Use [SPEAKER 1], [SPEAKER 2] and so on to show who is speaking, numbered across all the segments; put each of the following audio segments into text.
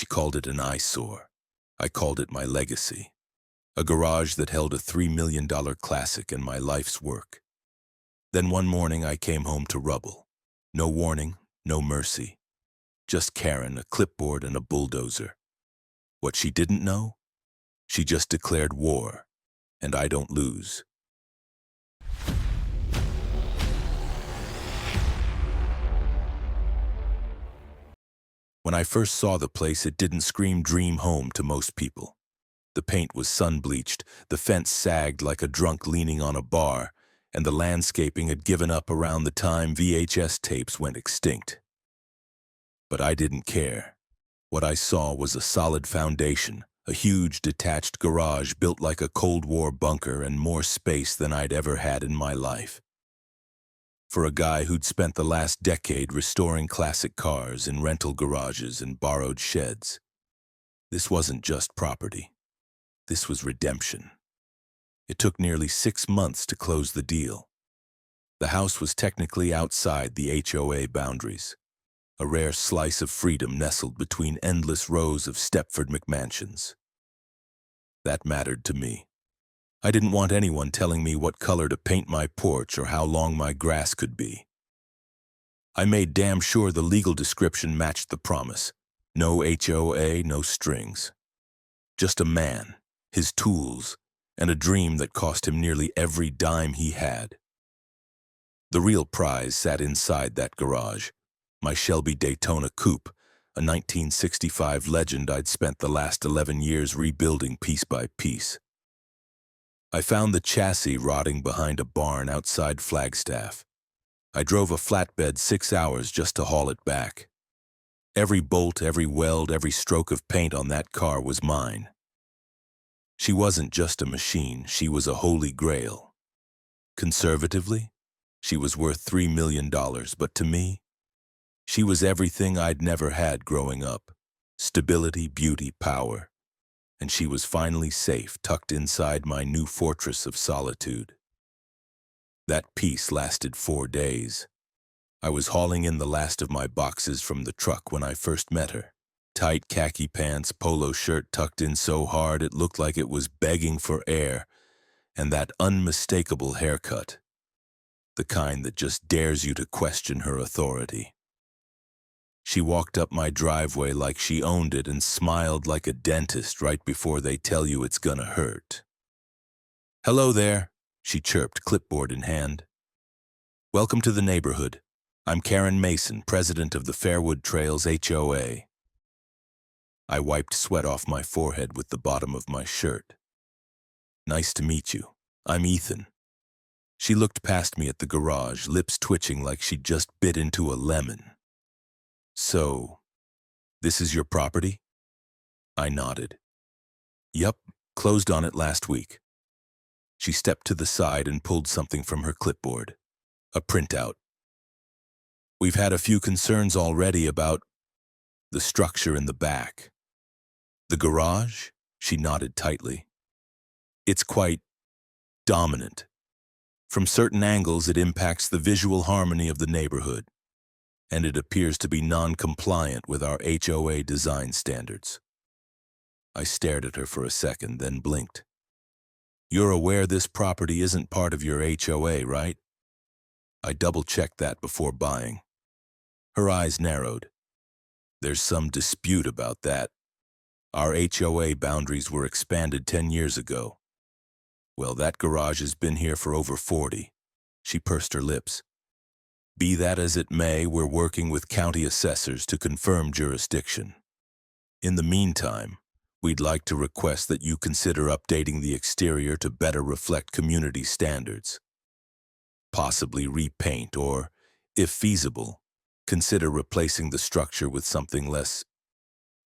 [SPEAKER 1] She called it an eyesore. I called it my legacy. A garage that held a $3 million classic and my life's work. Then one morning I came home to rubble. No warning, no mercy. Just Karen, a clipboard, and a bulldozer. What she didn't know? She just declared war, and I don't lose. When I first saw the place, it didn't scream dream home to most people. The paint was sun-bleached, the fence sagged like a drunk leaning on a bar, and the landscaping had given up around the time VHS tapes went extinct. But I didn't care. What I saw was a solid foundation, a huge detached garage built like a Cold War bunker and more space than I'd ever had in my life. For a guy who'd spent the last decade restoring classic cars in rental garages and borrowed sheds, this wasn't just property. This was redemption. It took nearly 6 months to close the deal. The house was technically outside the HOA boundaries, a rare slice of freedom nestled between endless rows of Stepford McMansions. That mattered to me. I didn't want anyone telling me what color to paint my porch or how long my grass could be. I made damn sure the legal description matched the promise. No HOA, no strings. Just a man, his tools, and a dream that cost him nearly every dime he had. The real prize sat inside that garage, my Shelby Daytona coupe, a 1965 legend I'd spent the last 11 years rebuilding piece by piece. I found the chassis rotting behind a barn outside Flagstaff. I drove a flatbed 6 hours just to haul it back. Every bolt, every weld, every stroke of paint on that car was mine. She wasn't just a machine, she was a holy grail. Conservatively, she was worth $3 million, but to me, she was everything I'd never had growing up. Stability, beauty, power. And she was finally safe, tucked inside my new fortress of solitude. That peace lasted 4 days. I was hauling in the last of my boxes from the truck when I first met her. Tight khaki pants, polo shirt tucked in so hard it looked like it was begging for air, and that unmistakable haircut. The kind that just dares you to question her authority. She walked up my driveway like she owned it and smiled like a dentist right before they tell you it's gonna hurt. "Hello there," she chirped, clipboard in hand. "Welcome to the neighborhood. I'm Karen Mason, president of the Fairwood Trails HOA. I wiped sweat off my forehead with the bottom of my shirt. "Nice to meet you. I'm Ethan." She looked past me at the garage, lips twitching like she'd just bit into a lemon. "So, this is your property?" I nodded. "Yup, closed on it last week." She stepped to the side and pulled something from her clipboard. A printout. "We've had a few concerns already about the structure in the back." "The garage?" She nodded tightly. "It's quite dominant. From certain angles, it impacts the visual harmony of the neighborhood, and it appears to be non-compliant with our HOA design standards." I stared at her for a second, then blinked. "You're aware this property isn't part of your HOA, right?" I double-checked that before buying. Her eyes narrowed. "There's some dispute about that. Our HOA boundaries were expanded 10 years ago. Well, that garage has been here for over 40. She pursed her lips. "Be that as it may, we're working with county assessors to confirm jurisdiction. In the meantime, we'd like to request that you consider updating the exterior to better reflect community standards. Possibly repaint or, if feasible, consider replacing the structure with something less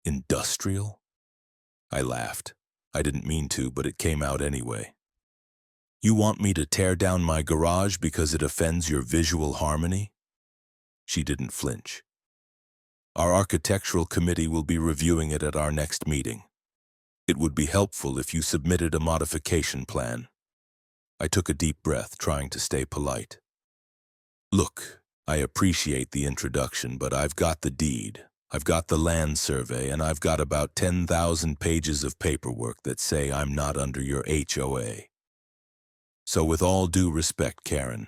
[SPEAKER 1] industrial." I laughed. I didn't mean to, but it came out anyway. "You want me to tear down my garage because it offends your visual harmony?" She didn't flinch. "Our architectural committee will be reviewing it at our next meeting. It would be helpful if you submitted a modification plan." I took a deep breath, trying to stay polite. "Look, I appreciate the introduction, but I've got the deed. I've got the land survey, and I've got about 10,000 pages of paperwork that say I'm not under your HOA. So with all due respect, Karen,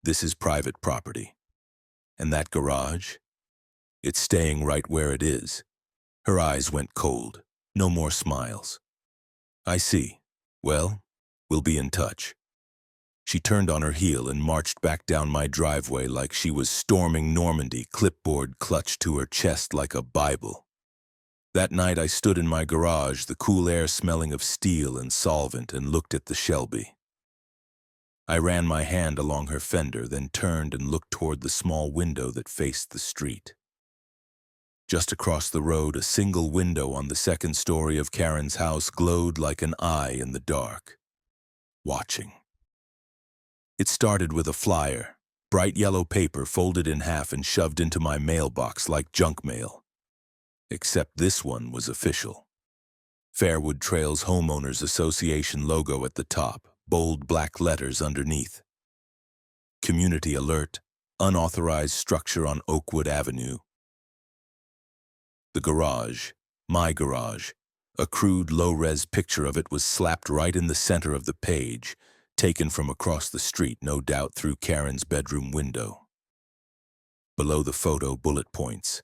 [SPEAKER 1] this is private property. And that garage? It's staying right where it is. Her eyes went cold. No more smiles. I see. Well, we'll be in touch. She turned on her heel and marched back down my driveway like she was storming Normandy, clipboard clutched to her chest like a Bible. That night I stood in my garage, the cool air smelling of steel and solvent, and looked at the Shelby. I ran my hand along her fender, then turned and looked toward the small window that faced the street. Just across the road, a single window on the second story of Karen's house glowed like an eye in the dark, watching. It started with a flyer, bright yellow paper folded in half and shoved into my mailbox like junk mail. Except this one was official. Fairwood Trails Homeowners Association logo at the top, bold black letters underneath. Community alert, unauthorized structure on Oakwood Avenue. The garage, my garage, a crude low-res picture of it was slapped right in the center of the page, taken from across the street, no doubt through Karen's bedroom window. Below the photo, bullet points.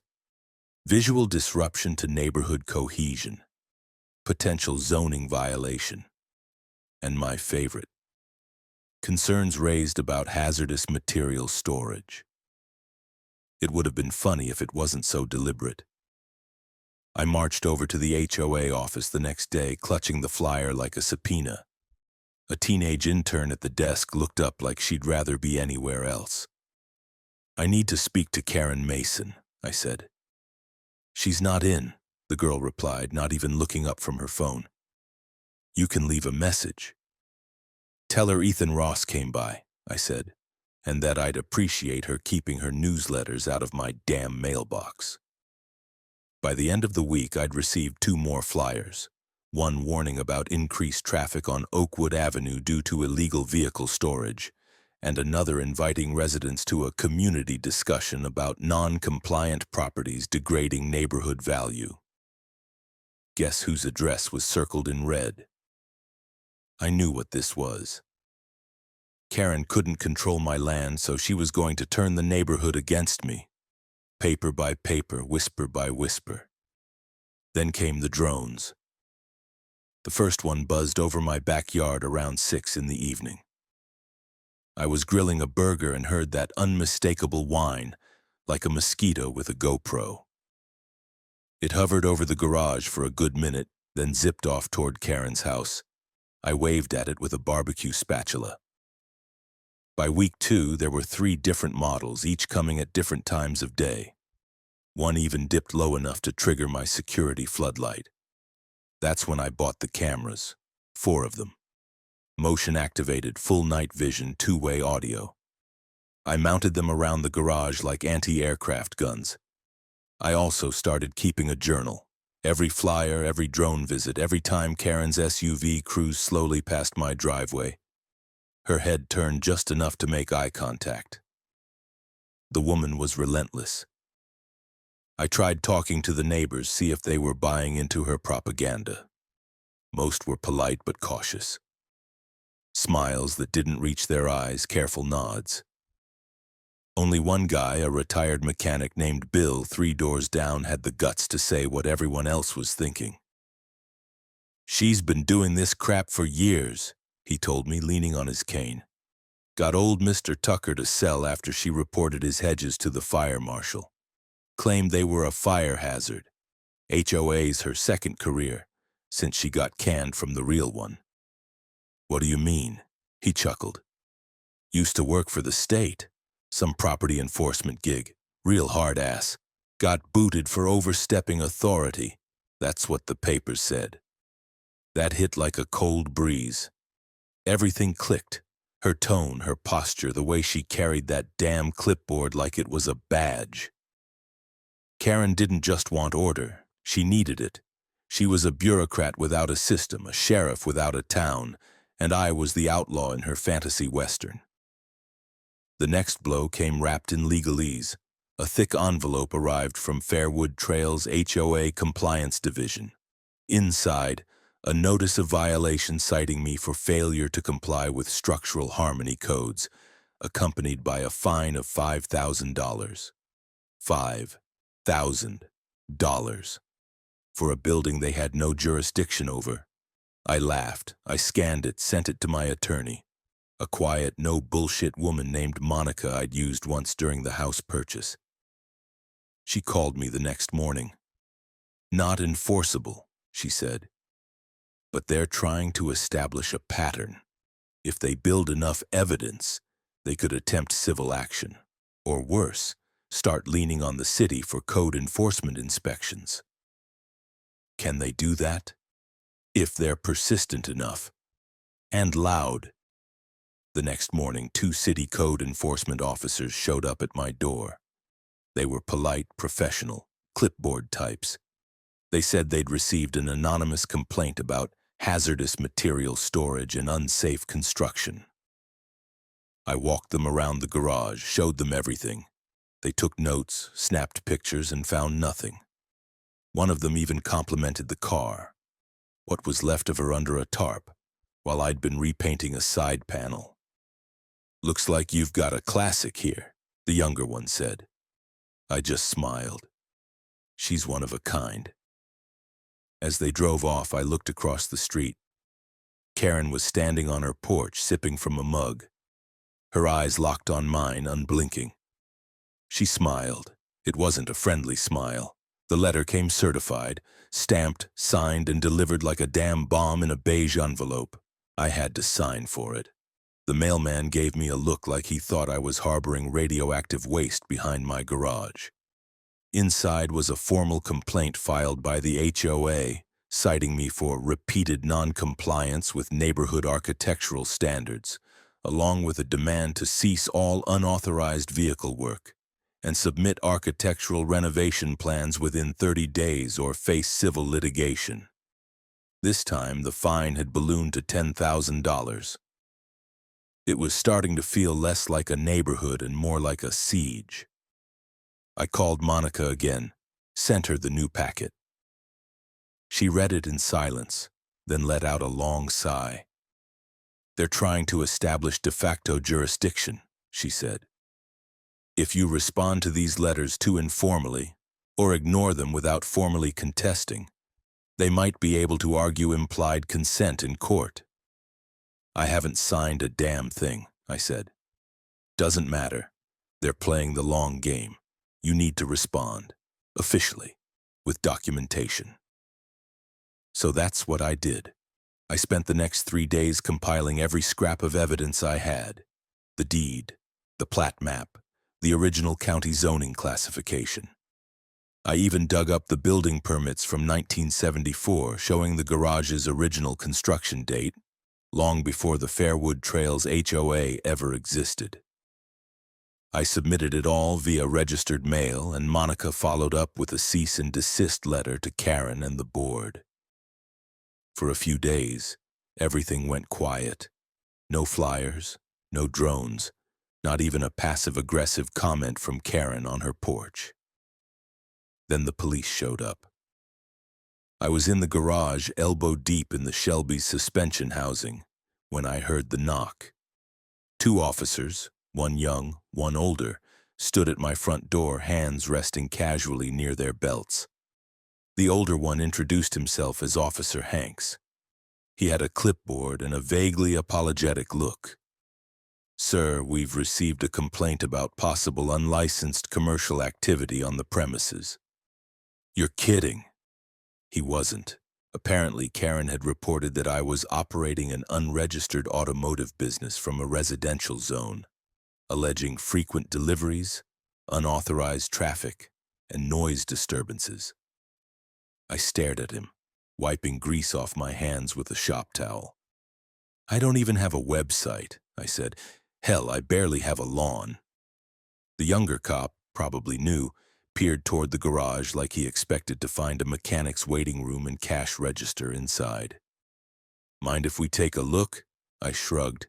[SPEAKER 1] Visual disruption to neighborhood cohesion. Potential zoning violation. And my favorite. Concerns raised about hazardous material storage. It would have been funny if it wasn't so deliberate. I marched over to the HOA office the next day, clutching the flyer like a subpoena. A teenage intern at the desk looked up like she'd rather be anywhere else. "I need to speak to Karen Mason," I said. "She's not in," the girl replied, not even looking up from her phone. "You can leave a message." "Tell her Ethan Ross came by," I said, "and that I'd appreciate her keeping her newsletters out of my damn mailbox." By the end of the week, I'd received 2 more flyers. One warning about increased traffic on Oakwood Avenue due to illegal vehicle storage, and another inviting residents to a community discussion about non-compliant properties degrading neighborhood value. Guess whose address was circled in red? I knew what this was. Karen couldn't control my land, so she was going to turn the neighborhood against me. Paper by paper, whisper by whisper. Then came the drones. The first one buzzed over my backyard around 6 in the evening. I was grilling a burger and heard that unmistakable whine, like a mosquito with a GoPro. It hovered over the garage for a good minute, then zipped off toward Karen's house. I waved at it with a barbecue spatula. By week 2, there were 3 different models, each coming at different times of day. One even dipped low enough to trigger my security floodlight. That's when I bought the cameras, 4 of them. Motion-activated, full night vision, 2-way audio. I mounted them around the garage like anti-aircraft guns. I also started keeping a journal. Every flyer, every drone visit, every time Karen's SUV cruised slowly past my driveway. Her head turned just enough to make eye contact. The woman was relentless. I tried talking to the neighbors, see if they were buying into her propaganda. Most were polite but cautious. Smiles that didn't reach their eyes, careful nods. Only one guy, a retired mechanic named Bill, 3 doors down, had the guts to say what everyone else was thinking. "She's been doing this crap for years," he told me, leaning on his cane. "Got old Mr. Tucker to sell after she reported his hedges to the fire marshal. Claimed they were a fire hazard. HOA's her second career, since she got canned from the real one." "What do you mean?" he chuckled. "Used to work for the state. Some property enforcement gig. Real hard ass. Got booted for overstepping authority. That's what the papers said." That hit like a cold breeze. Everything clicked. Her tone, her posture, the way she carried that damn clipboard like it was a badge. Karen didn't just want order. She needed it. She was a bureaucrat without a system, a sheriff without a town, and I was the outlaw in her fantasy western. The next blow came wrapped in legalese. A thick envelope arrived from Fairwood Trails HOA Compliance Division. Inside, a notice of violation citing me for failure to comply with structural harmony codes, accompanied by a fine of $5,000. $5,000 for a building they had no jurisdiction over. I laughed. I scanned it, sent it to my attorney, a quiet, no-bullshit woman named Monica I'd used once during the house purchase. She called me the next morning. "Not enforceable," she said, "but they're trying to establish a pattern. If they build enough evidence, they could attempt civil action. Or worse, start leaning on the city for code enforcement inspections." Can they do that? If they're persistent enough. And loud. The next morning, 2 city code enforcement officers showed up at my door. They were polite, professional, clipboard types. They said they'd received an anonymous complaint about hazardous material storage and unsafe construction. I walked them around the garage, showed them everything. They took notes, snapped pictures, and found nothing. One of them even complimented the car, what was left of her under a tarp, while I'd been repainting a side panel. "Looks like you've got a classic here," the younger one said. I just smiled. She's one of a kind. As they drove off, I looked across the street. Karen was standing on her porch, sipping from a mug. Her eyes locked on mine, unblinking. She smiled. It wasn't a friendly smile. The letter came certified, stamped, signed, and delivered like a damn bomb in a beige envelope. I had to sign for it. The mailman gave me a look like he thought I was harboring radioactive waste behind my garage. Inside was a formal complaint filed by the HOA, citing me for repeated non-compliance with neighborhood architectural standards, along with a demand to cease all unauthorized vehicle work and submit architectural renovation plans within 30 days or face civil litigation. This time, the fine had ballooned to $10,000. It was starting to feel less like a neighborhood and more like a siege. I called Monica again, sent her the new packet. She read it in silence, then let out a long sigh. "They're trying to establish de facto jurisdiction," she said. "If you respond to these letters too informally, or ignore them without formally contesting, they might be able to argue implied consent in court." "I haven't signed a damn thing," I said. "Doesn't matter. They're playing the long game. You need to respond, officially, with documentation." So that's what I did. I spent the next 3 days compiling every scrap of evidence I had. The deed, the plat map, the original county zoning classification. I even dug up the building permits from 1974 showing the garage's original construction date, long before the Fairwood Trails HOA ever existed. I submitted it all via registered mail, and Monica followed up with a cease and desist letter to Karen and the board. For a few days, everything went quiet. No flyers, no drones, not even a passive-aggressive comment from Karen on her porch. Then the police showed up. I was in the garage, elbow-deep in the Shelby's suspension housing, when I heard the knock. 2 officers, one young, one older, stood at my front door, hands resting casually near their belts. The older one introduced himself as Officer Hanks. He had a clipboard and a vaguely apologetic look. "Sir, we've received a complaint about possible unlicensed commercial activity on the premises." "You're kidding." He wasn't. Apparently, Karen had reported that I was operating an unregistered automotive business from a residential zone, alleging frequent deliveries, unauthorized traffic, and noise disturbances. I stared at him, wiping grease off my hands with a shop towel. "I don't even have a website," I said. "Hell, I barely have a lawn." The younger cop, probably new, peered toward the garage like he expected to find a mechanic's waiting room and cash register inside. "Mind if we take a look?" I shrugged.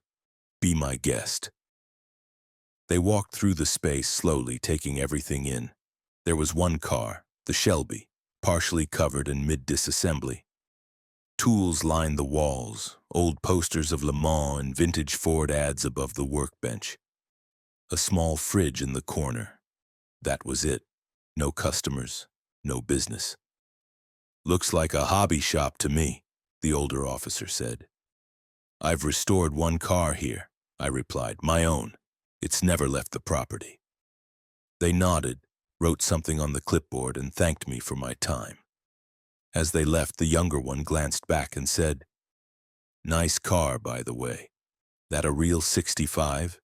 [SPEAKER 1] "Be my guest." They walked through the space slowly, taking everything in. There was one car, the Shelby, partially covered and mid-disassembly. Tools lined the walls, old posters of Le Mans and vintage Ford ads above the workbench. A small fridge in the corner. That was it. No customers, no business. "Looks like a hobby shop to me," the older officer said. "I've restored one car here," I replied, "my own. It's never left the property." They nodded, wrote something on the clipboard, and thanked me for my time. As they left, the younger one glanced back and said, "Nice car, by the way. That a real 65?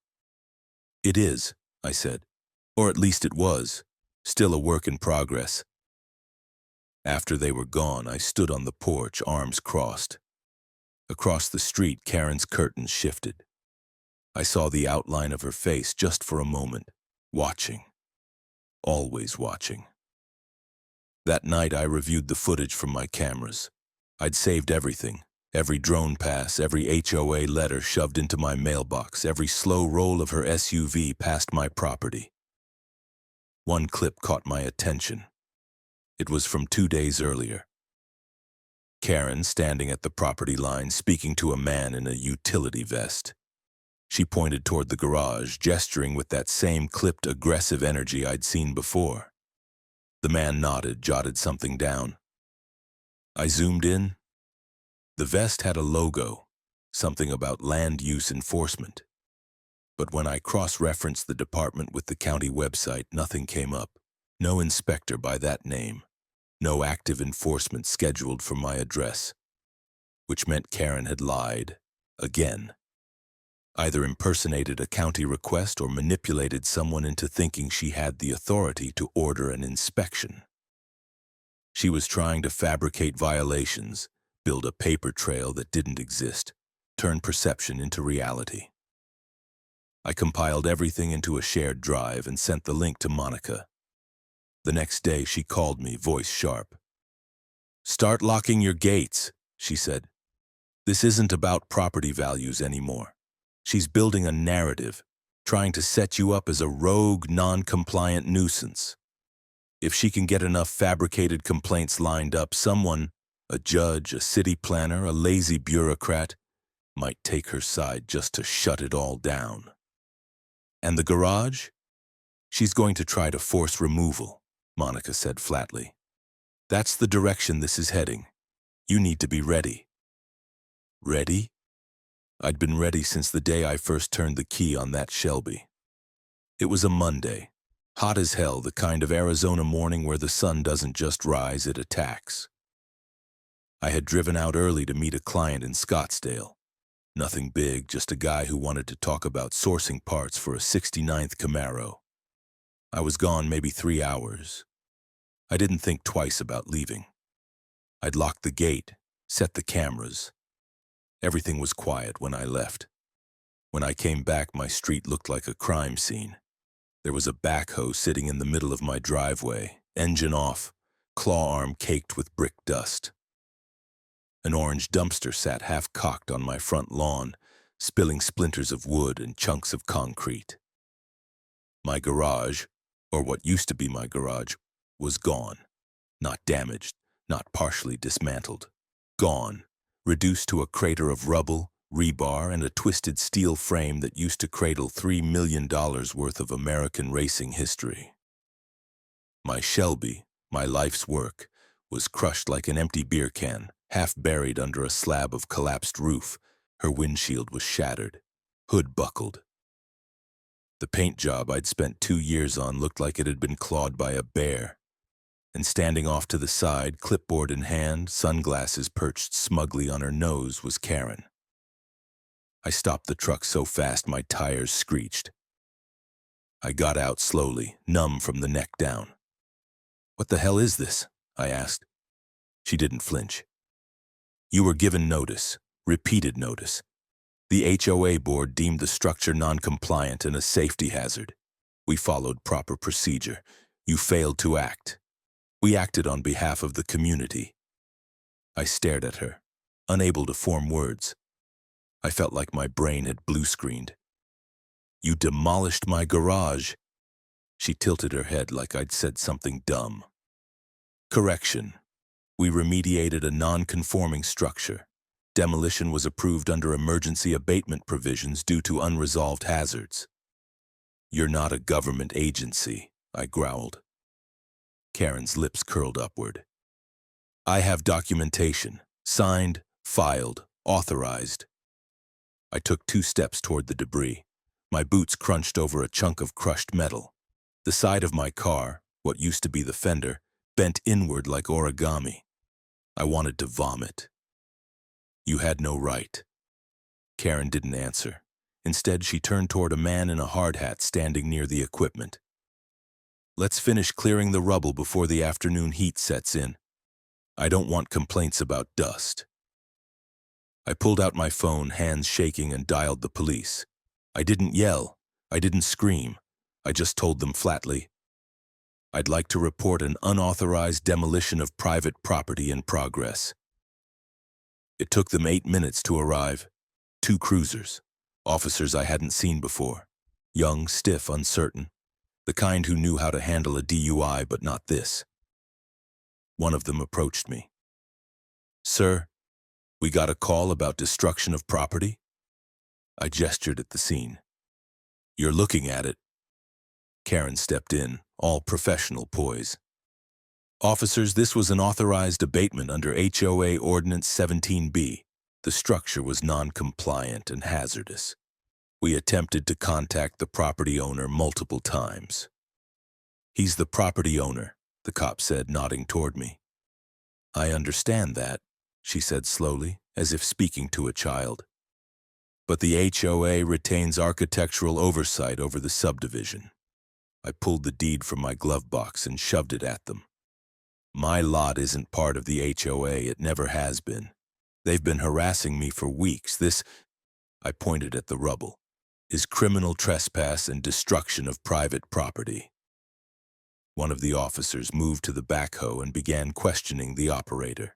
[SPEAKER 1] "It is," I said. "Or at least it was. Still a work in progress." After they were gone, I stood on the porch, arms crossed. Across the street, Karen's curtains shifted. I saw the outline of her face just for a moment, watching. Always watching. That night, I reviewed the footage from my cameras. I'd saved everything. Every drone pass, every HOA letter shoved into my mailbox, every slow roll of her SUV past my property. One clip caught my attention. It was from 2 days earlier. Karen standing at the property line, speaking to a man in a utility vest. She pointed toward the garage, gesturing with that same clipped, aggressive energy I'd seen before. The man nodded, jotted something down. I zoomed in. The vest had a logo, something about land use enforcement. But when I cross-referenced the department with the county website, nothing came up. No inspector by that name. No active enforcement scheduled for my address. Which meant Karen had lied. Again. Either impersonated a county request or manipulated someone into thinking she had the authority to order an inspection. She was trying to fabricate violations, build a paper trail that didn't exist, turn perception into reality. I compiled everything into a shared drive and sent the link to Monica. The next day, she called me, voice sharp. "Start locking your gates," she said. "This isn't about property values anymore. She's building a narrative, trying to set you up as a rogue, non-compliant nuisance. If she can get enough fabricated complaints lined up, someone, a judge, a city planner, a lazy bureaucrat, might take her side just to shut it all down. And the garage? She's going to try to force removal," Monica said flatly. "That's the direction this is heading. You need to be ready." Ready? I'd been ready since the day I first turned the key on that Shelby. It was a Monday, hot as hell, the kind of Arizona morning where the sun doesn't just rise, it attacks. I had driven out early to meet a client in Scottsdale. Nothing big, just a guy who wanted to talk about sourcing parts for a 69th Camaro. I was gone maybe 3 hours. I didn't think twice about leaving. I'd locked the gate, set the cameras. Everything was quiet when I left. When I came back, my street looked like a crime scene. There was a backhoe sitting in the middle of my driveway, engine off, claw arm caked with brick dust. An orange dumpster sat half-cocked on my front lawn, spilling splinters of wood and chunks of concrete. My garage, or what used to be my garage, was gone. Not damaged, not partially dismantled. Gone, reduced to a crater of rubble, rebar, and a twisted steel frame that used to cradle $3 million worth of American racing history. My Shelby, my life's work, was crushed like an empty beer can, half buried under a slab of collapsed roof. Her windshield was shattered, hood buckled. The paint job I'd spent 2 years on looked like it had been clawed by a bear. And standing off to the side, clipboard in hand, sunglasses perched smugly on her nose, was Karen. I stopped the truck so fast my tires screeched. I got out slowly, numb from the neck down. "What the hell is this?" I asked. She didn't flinch. "You were given notice, repeated notice. The HOA board deemed the structure non-compliant and a safety hazard. We followed proper procedure. You failed to act. We acted on behalf of the community." I stared at her, unable to form words. I felt like my brain had blue-screened. You demolished my garage. She tilted her head like I'd said something dumb. Correction. We remediated a non-conforming structure. Demolition was approved under emergency abatement provisions due to unresolved hazards. You're not a government agency, I growled. Karen's lips curled upward. I have documentation, signed, filed, authorized. I took 2 steps toward the debris. My boots crunched over a chunk of crushed metal. The side of my car, what used to be the fender, bent inward like origami. I wanted to vomit. You had no right. Karen didn't answer. Instead, she turned toward a man in a hard hat standing near the equipment. Let's finish clearing the rubble before the afternoon heat sets in. I don't want complaints about dust. I pulled out my phone, hands shaking, and dialed the police. I didn't yell. I didn't scream. I just told them flatly, I'd like to report an unauthorized demolition of private property in progress. It took them 8 minutes to arrive. 2 cruisers, officers I hadn't seen before. Young, stiff, uncertain. The kind who knew how to handle a DUI, but not this. One of them approached me. Sir, we got a call about destruction of property? I gestured at the scene. You're looking at it. Karen stepped in, all professional poise. Officers, this was an authorized abatement under HOA Ordinance 17B. The structure was non-compliant and hazardous. We attempted to contact the property owner multiple times. He's the property owner, the cop said, nodding toward me. I understand that, she said slowly, as if speaking to a child. But the HOA retains architectural oversight over the subdivision. I pulled the deed from my glove box and shoved it at them. My lot isn't part of the HOA, it never has been. They've been harassing me for weeks. This, I pointed at the rubble, is criminal trespass and destruction of private property. One of the officers moved to the backhoe and began questioning the operator.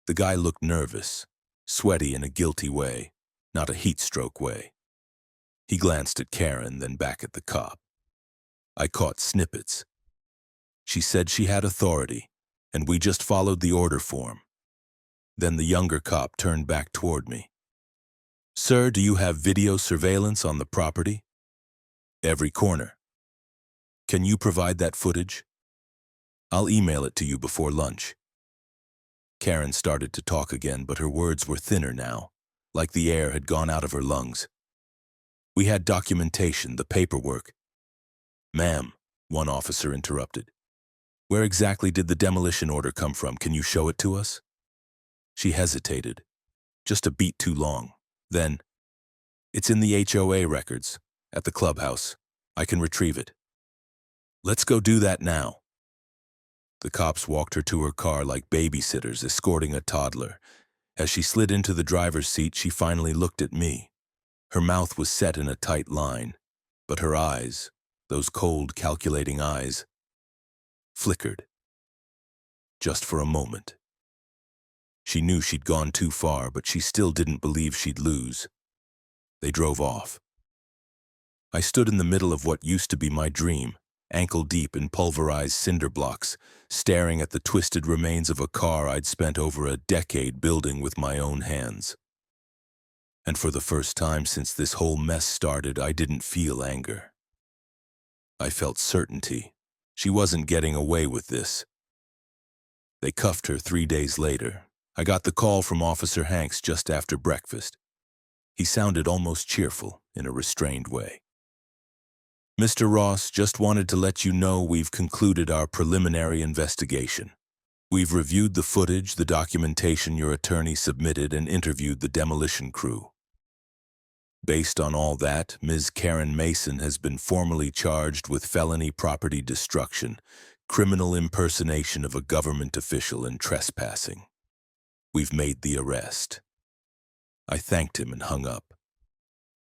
[SPEAKER 1] The guy looked nervous, sweaty in a guilty way, not a heat stroke way. He glanced at Karen, then back at the cop. I caught snippets. She said she had authority, and we just followed the order form. Then the younger cop turned back toward me. Sir, do you have video surveillance on the property? Every corner. Can you provide that footage? I'll email it to you before lunch. Karen started to talk again, but her words were thinner now, like the air had gone out of her lungs. We had documentation, the paperwork. Ma'am, one officer interrupted. Where exactly did the demolition order come from? Can you show it to us? She hesitated, just a beat too long. Then, it's in the HOA records, at the clubhouse. I can retrieve it. Let's go do that now. The cops walked her to her car like babysitters escorting a toddler. As she slid into the driver's seat, she finally looked at me. Her mouth was set in a tight line, but her eyes, those cold, calculating eyes, flickered. Just for a moment. She knew she'd gone too far, but she still didn't believe she'd lose. They drove off. I stood in the middle of what used to be my dream, ankle-deep in pulverized cinder blocks, staring at the twisted remains of a car I'd spent over a decade building with my own hands. And for the first time since this whole mess started, I didn't feel anger. I felt certainty. She wasn't getting away with this. They cuffed her 3 days later. I got the call from Officer Hanks just after breakfast. He sounded almost cheerful in a restrained way. Mr. Ross, just wanted to let you know we've concluded our preliminary investigation. We've reviewed the footage, the documentation your attorney submitted, and interviewed the demolition crew. Based on all that, Ms. Karen Mason has been formally charged with felony property destruction, criminal impersonation of a government official, and trespassing. We've made the arrest. I thanked him and hung up.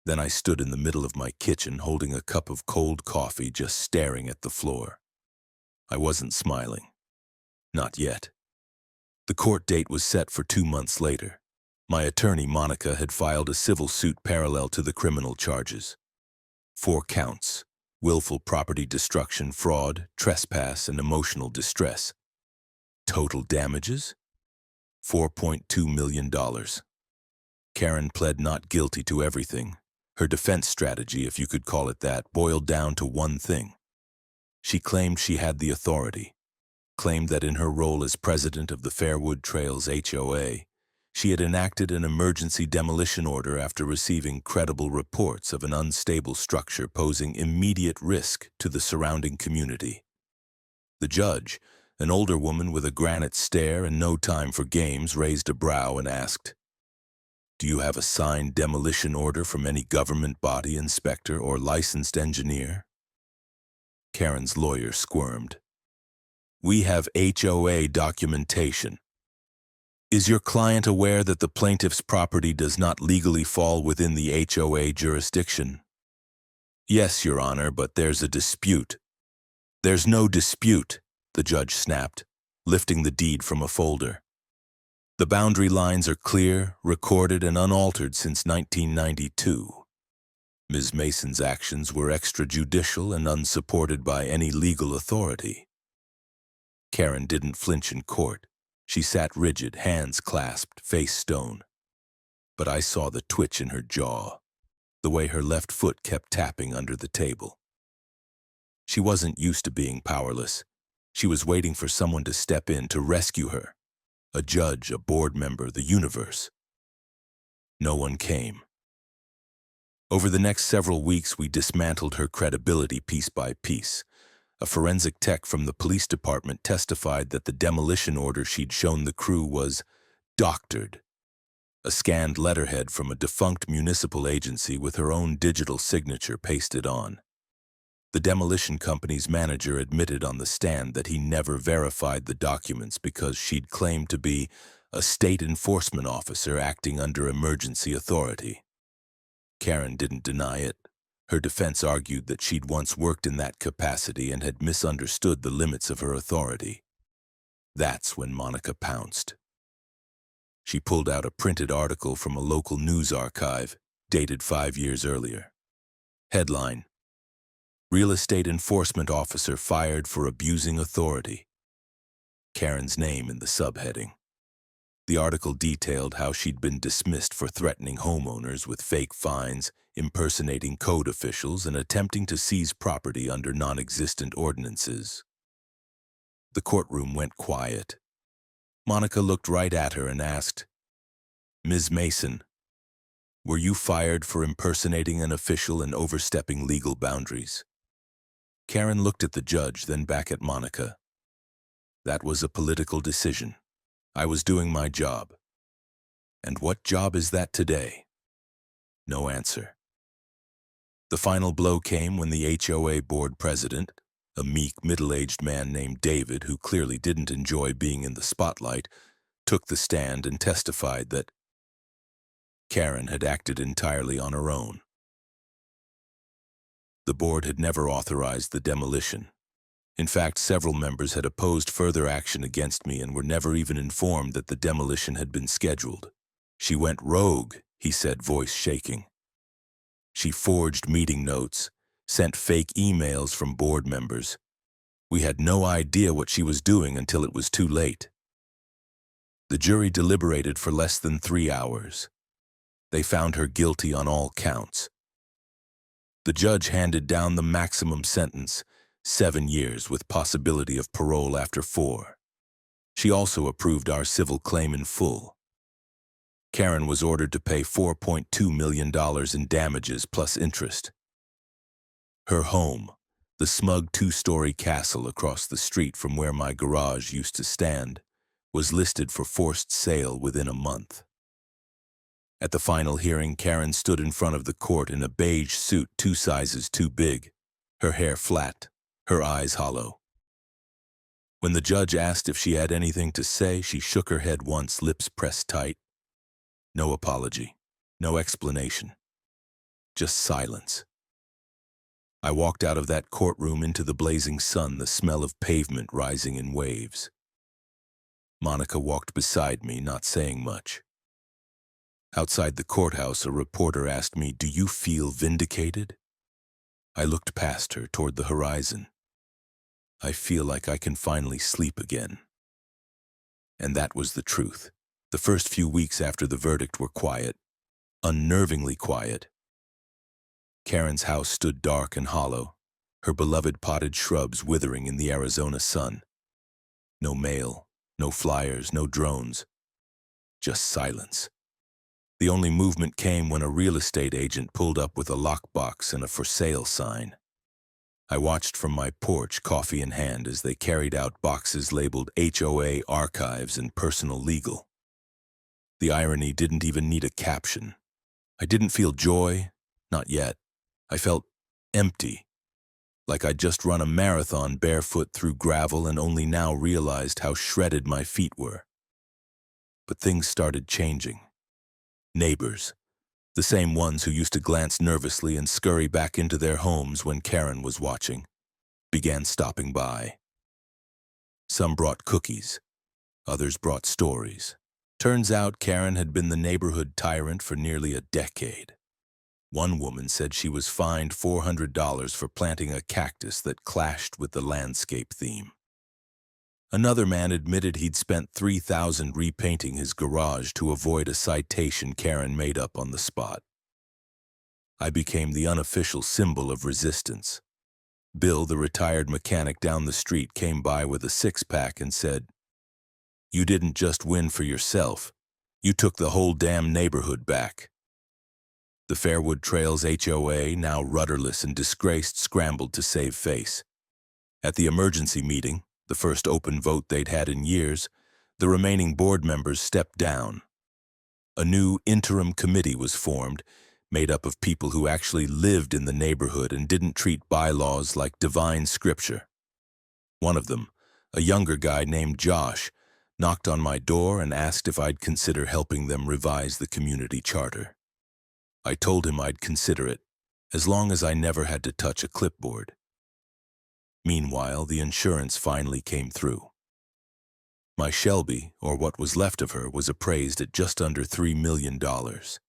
[SPEAKER 1] Then I stood in the middle of my kitchen holding a cup of cold coffee, just staring at the floor. I wasn't smiling. Not yet. The court date was set for 2 months later. My attorney, Monica, had filed a civil suit parallel to the criminal charges. 4 counts: willful property destruction, fraud, trespass, and emotional distress. Total damages? $4.2 million. Karen pled not guilty to everything. Her defense strategy, if you could call it that, boiled down to one thing. She claimed she had the authority, claimed that in her role as president of the Fairwood Trails HOA, she had enacted an emergency demolition order after receiving credible reports of an unstable structure posing immediate risk to the surrounding community. The judge, an older woman with a granite stare and no time for games, raised a brow and asked, "Do you have a signed demolition order from any government body, inspector, or licensed engineer?" Karen's lawyer squirmed. "We have HOA documentation." "Is your client aware that the plaintiff's property does not legally fall within the HOA jurisdiction?" "Yes, Your Honor, but there's a dispute." "There's no dispute," the judge snapped, lifting the deed from a folder. "The boundary lines are clear, recorded, and unaltered since 1992. Ms. Mason's actions were extrajudicial and unsupported by any legal authority." Karen didn't flinch in court. She sat rigid, hands clasped, face stone. But I saw the twitch in her jaw, the way her left foot kept tapping under the table. She wasn't used to being powerless. She was waiting for someone to step in to rescue her. A judge, a board member, the universe. No one came. Over the next several weeks, we dismantled her credibility piece by piece. A forensic tech from the police department testified that the demolition order she'd shown the crew was doctored. A scanned letterhead from a defunct municipal agency with her own digital signature pasted on. The demolition company's manager admitted on the stand that he never verified the documents because she'd claimed to be a state enforcement officer acting under emergency authority. Karen didn't deny it. Her defense argued that she'd once worked in that capacity and had misunderstood the limits of her authority. That's when Monica pounced. She pulled out a printed article from a local news archive, dated 5 years earlier. Headline: "Real estate enforcement officer fired for abusing authority." Karen's name in the subheading. The article detailed how she'd been dismissed for threatening homeowners with fake fines, impersonating code officials, and attempting to seize property under non-existent ordinances. The courtroom went quiet. Monica looked right at her and asked, "Ms. Mason, were you fired for impersonating an official and overstepping legal boundaries?" Karen looked at the judge, then back at Monica. "That was a political decision. I was doing my job." "And what job is that today?" No answer. The final blow came when the HOA board president, a meek, middle-aged man named David who clearly didn't enjoy being in the spotlight, took the stand and testified that Karen had acted entirely on her own. The board had never authorized the demolition. In fact, several members had opposed further action against me and were never even informed that the demolition had been scheduled. "She went rogue," he said, voice shaking. "She forged meeting notes, sent fake emails from board members. We had no idea what she was doing until it was too late." The jury deliberated for less than 3 hours. They found her guilty on all counts. The judge handed down the maximum sentence, 7 years with possibility of parole after 4. She also approved our civil claim in full. Karen was ordered to pay $4.2 million in damages plus interest. Her home, the smug 2-story castle across the street from where my garage used to stand, was listed for forced sale within a month. At the final hearing, Karen stood in front of the court in a beige suit 2 sizes too big, her hair flat, her eyes hollow. When the judge asked if she had anything to say, she shook her head once, lips pressed tight. No apology, no explanation, just silence. I walked out of that courtroom into the blazing sun, the smell of pavement rising in waves. Monica walked beside me, not saying much. Outside the courthouse, a reporter asked me, "Do you feel vindicated?" I looked past her toward the horizon. I feel like I can finally sleep again. And that was the truth. The first few weeks after the verdict were quiet, unnervingly quiet. Karen's house stood dark and hollow, her beloved potted shrubs withering in the Arizona sun. No mail, no flyers, no drones, just silence. The only movement came when a real estate agent pulled up with a lockbox and a for sale sign. I watched from my porch, coffee in hand, as they carried out boxes labeled HOA, archives, and personal legal. The irony didn't even need a caption. I didn't feel joy, not yet. I felt empty, like I'd just run a marathon barefoot through gravel and only now realized how shredded my feet were. But things started changing. Neighbors, the same ones who used to glance nervously and scurry back into their homes when Karen was watching, began stopping by. Some brought cookies, others brought stories. Turns out Karen had been the neighborhood tyrant for nearly a decade. One woman said she was fined $400 for planting a cactus that clashed with the landscape theme. Another man admitted he'd spent $3,000 repainting his garage to avoid a citation Karen made up on the spot. I became the unofficial symbol of resistance. Bill, the retired mechanic down the street, came by with a six-pack and said, "You didn't just win for yourself, you took the whole damn neighborhood back." The Fairwood Trails HOA, now rudderless and disgraced, scrambled to save face. At the emergency meeting, the first open vote they'd had in years, the remaining board members stepped down. A new interim committee was formed, made up of people who actually lived in the neighborhood and didn't treat bylaws like divine scripture. One of them, a younger guy named Josh, knocked on my door and asked if I'd consider helping them revise the community charter. I told him I'd consider it, as long as I never had to touch a clipboard. Meanwhile, the insurance finally came through. My Shelby, or what was left of her, was appraised at just under $3 million. The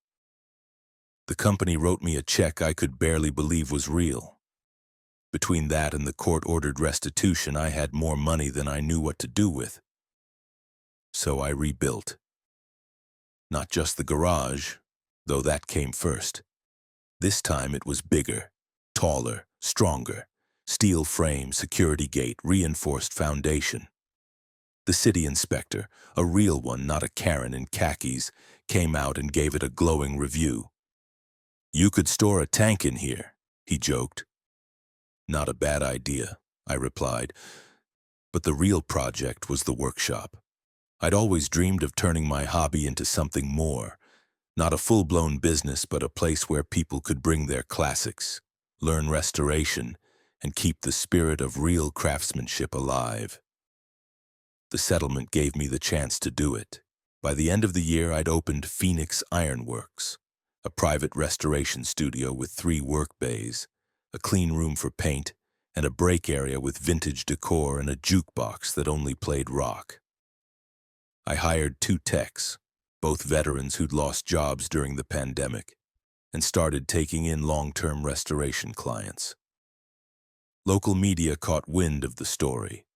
[SPEAKER 1] company wrote me a check I could barely believe was real. Between that and the court-ordered restitution, I had more money than I knew what to do with. So I rebuilt. Not just the garage, though that came first. This time it was bigger, taller, stronger. Steel frame, security gate, reinforced foundation. The city inspector, a real one, not a Karen in khakis, came out and gave it a glowing review. "You could store a tank in here," he joked. "Not a bad idea," I replied. But the real project was the workshop. I'd always dreamed of turning my hobby into something more. Not a full-blown business, but a place where people could bring their classics, learn restoration, and keep the spirit of real craftsmanship alive. The settlement gave me the chance to do it. By the end of the year, I'd opened Phoenix Ironworks, a private restoration studio with 3 work bays, a clean room for paint, and a break area with vintage decor and a jukebox that only played rock. I hired 2 techs, both veterans who'd lost jobs during the pandemic, and started taking in long-term restoration clients. Local media caught wind of the story.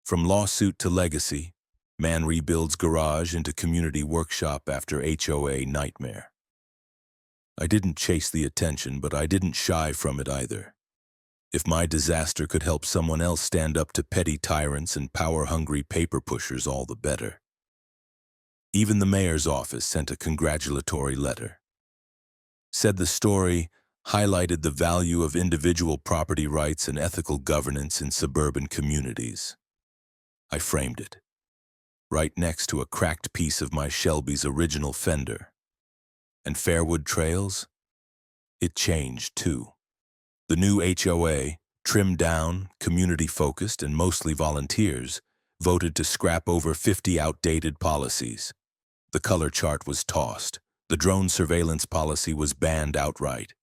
[SPEAKER 1] From lawsuit to legacy, man rebuilds garage into community workshop after HOA nightmare. I didn't chase the attention, but I didn't shy from it either. If my disaster could help someone else stand up to petty tyrants and power-hungry paper pushers, all the better. Even the mayor's office sent a congratulatory letter. Said the story highlighted the value of individual property rights and ethical governance in suburban communities. I framed it, right next to a cracked piece of my Shelby's original fender. And Fairwood Trails? It changed, too. The new HOA, trimmed down, community-focused, and mostly volunteers, voted to scrap over 50 outdated policies. The color chart was tossed. The drone surveillance policy was banned outright.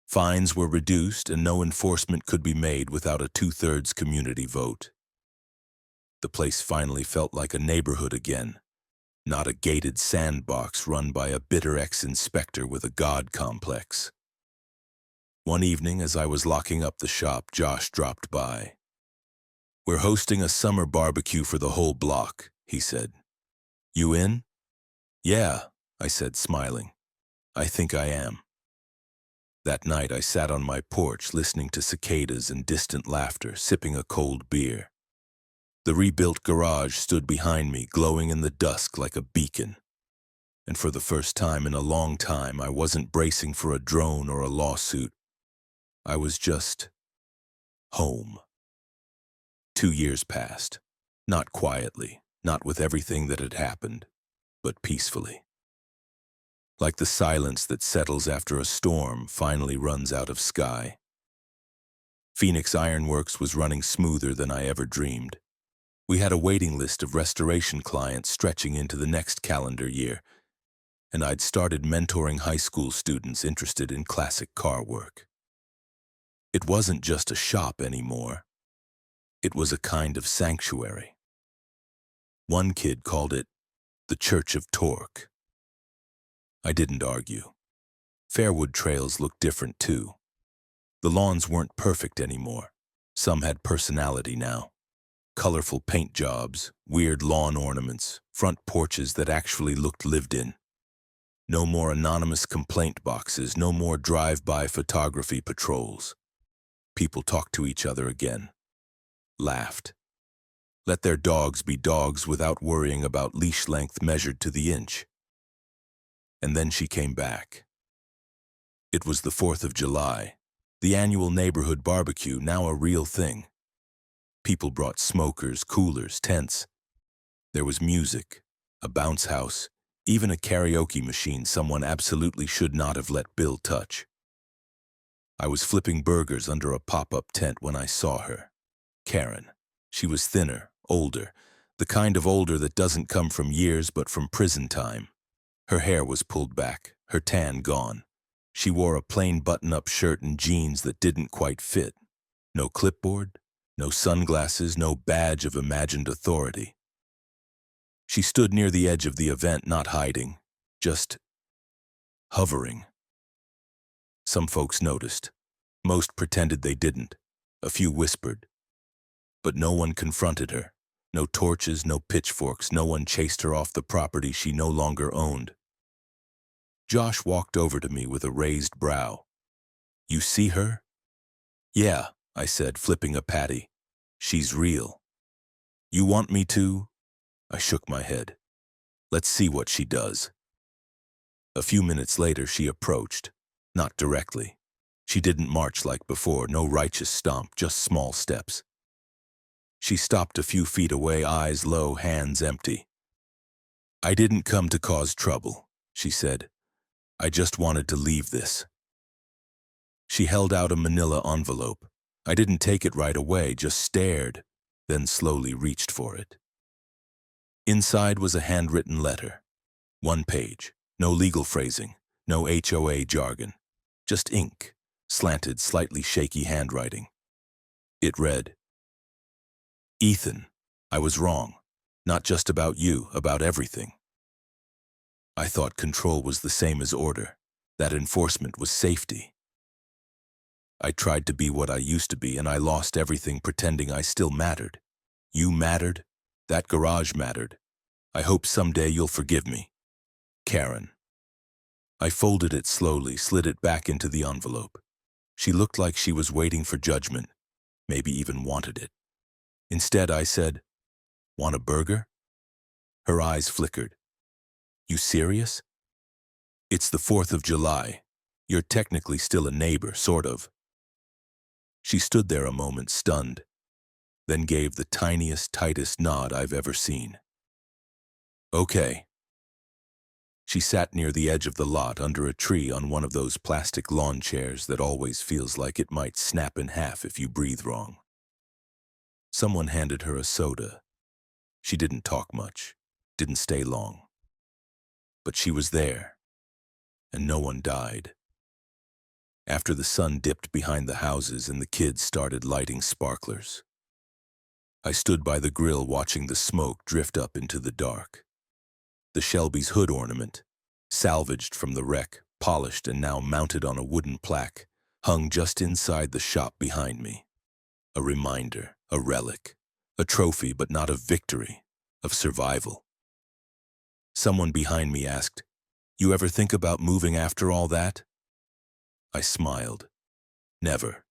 [SPEAKER 1] Fines were reduced, and no enforcement could be made without a 2/3 community vote. The place finally felt like a neighborhood again, not a gated sandbox run by a bitter ex-inspector with a god complex. One evening, as I was locking up the shop, Josh dropped by. "We're hosting a summer barbecue for the whole block," he said. "You in?" "Yeah," I said, smiling. "I think I am." That night, I sat on my porch listening to cicadas and distant laughter, sipping a cold beer. The rebuilt garage stood behind me, glowing in the dusk like a beacon. And for the first time in a long time, I wasn't bracing for a drone or a lawsuit. I was just home. 2 years passed. Not quietly, not with everything that had happened, but peacefully. Like the silence that settles after a storm finally runs out of sky. Phoenix Ironworks was running smoother than I ever dreamed. We had a waiting list of restoration clients stretching into the next calendar year, and I'd started mentoring high school students interested in classic car work. It wasn't just a shop anymore. It was a kind of sanctuary. One kid called it the Church of Torque. I didn't argue. Fairwood trails looked different too. The lawns weren't perfect anymore. Some had personality now. Colorful paint jobs, weird lawn ornaments, front porches that actually looked lived in. No more anonymous complaint boxes, no more drive-by photography patrols. People talked to each other again. Laughed. Let their dogs be dogs without worrying about leash length measured to the inch. And then she came back. It was the 4th of July, the annual neighborhood barbecue, now a real thing. People brought smokers, coolers, tents. There was music, a bounce house, even a karaoke machine someone absolutely should not have let Bill touch. I was flipping burgers under a pop-up tent when I saw her. Karen. She was thinner, older, the kind of older that doesn't come from years but from prison time. Her hair was pulled back, her tan gone. She wore a plain button-up shirt and jeans that didn't quite fit. No clipboard, no sunglasses, no badge of imagined authority. She stood near the edge of the event, not hiding, just hovering. Some folks noticed. Most pretended they didn't. A few whispered. But no one confronted her. No torches, no pitchforks, no one chased her off the property she no longer owned. Josh walked over to me with a raised brow. "You see her?" "Yeah," I said, flipping a patty. "She's real." "You want me to?" I shook my head. "Let's see what she does." A few minutes later, she approached. Not directly. She didn't march like before, no righteous stomp, just small steps. She stopped a few feet away, eyes low, hands empty. "I didn't come to cause trouble," she said. "I just wanted to leave this." She held out a manila envelope. I didn't take it right away, just stared, then slowly reached for it. Inside was a handwritten letter. 1 page, no legal phrasing, no HOA jargon, just ink, slanted, slightly shaky handwriting. It read, "Ethan, I was wrong. Not just about you, about everything." I thought control was the same as order, that enforcement was safety. I tried to be what I used to be, and I lost everything pretending I still mattered. You mattered. That garage mattered. I hope someday you'll forgive me. Karen. I folded it slowly, slid it back into the envelope. She looked like she was waiting for judgment, maybe even wanted it. Instead, I said, "Want a burger?" Her eyes flickered. "You serious?" "It's the 4th of July. You're technically still a neighbor, sort of." She stood there a moment, stunned, then gave the tiniest, tightest nod I've ever seen. "Okay." She sat near the edge of the lot under a tree on one of those plastic lawn chairs that always feels like it might snap in half if you breathe wrong. Someone handed her a soda. She didn't talk much, didn't stay long. But she was there, and no one died. After the sun dipped behind the houses and the kids started lighting sparklers, I stood by the grill watching the smoke drift up into the dark. The Shelby's hood ornament, salvaged from the wreck, polished and now mounted on a wooden plaque, hung just inside the shop behind me. A reminder, a relic, a trophy but not of victory, of survival. Someone behind me asked, "You ever think about moving after all that?" I smiled. Never.